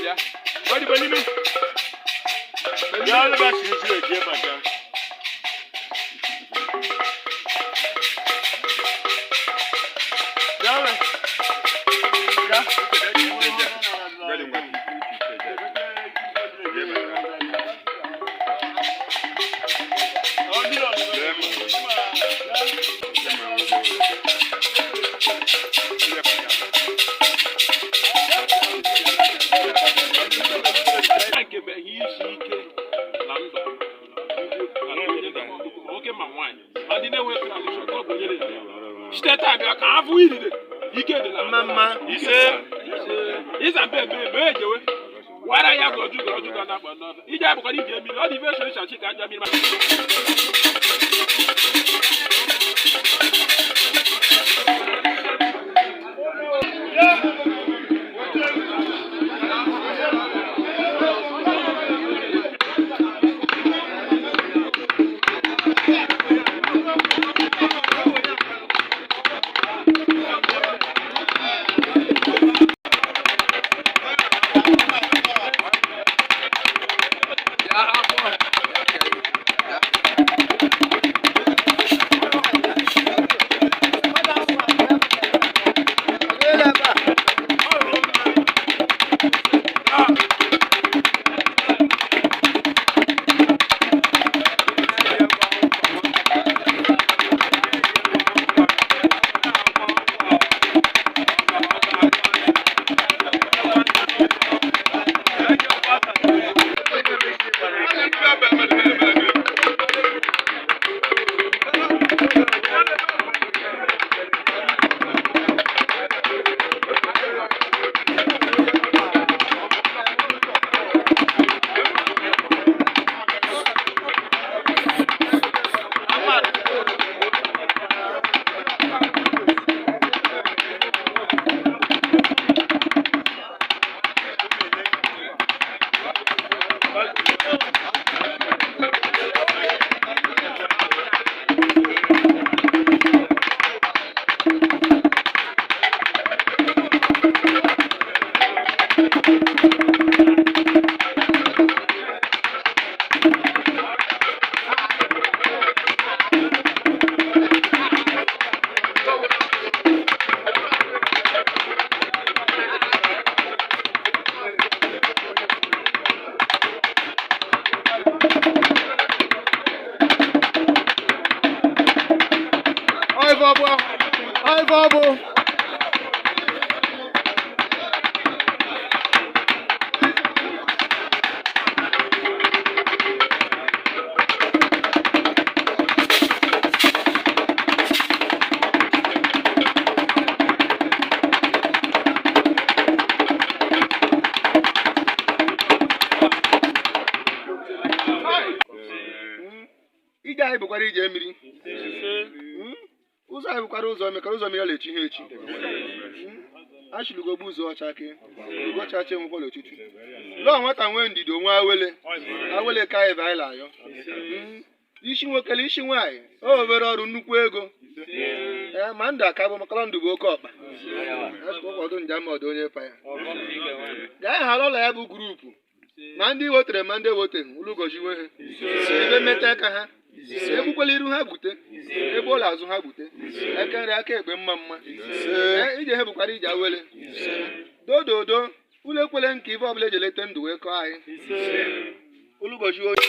ya. Body body me. Ya le ba si si e je ma ja. Ya le. Ya. Ready ngwa. Mama, Isa bebe jewe. Wara ya goju na gbono. Ija bu ko ni je mi, all the version sha chika ja mi ma. Ai babo. Ije anyị bụkwara ije mmiri. Ụzọ anyị bụkwara ụzọ mmiri, ka ụzọ mmiri na-echi ihe echi. Achịlugo bụ ụzọ ọchake, ugo chache nwekwara ochuchu. Lọọ nwata nwee ndidi onwe awele ka anyị baịla ayọ. Isi nwokele isi nwaanyị, o obere ọrụ nnukwu ego. Ma ndụ aka bụ makara ndụ bụ oke ọkpa. Ụfọdụ njem ọdụ onye pa ya. Gaa ghara ụlọ ya bụ grupu. Ma ndị wotere ma ndị wotere ụlụgojiwe ha. Ebe mmeta aka ha. Egbukwala iru ha gbute. Ebe ụlọ azụ ha gbute. Eke nri aka ekpe mma. Ije ha bụkwara ije awele. Dododo. Ụlọ ekwele nke ibe ọbụla eji elete ndụ wee kọọ anyị. Ụlụgojiwe onye.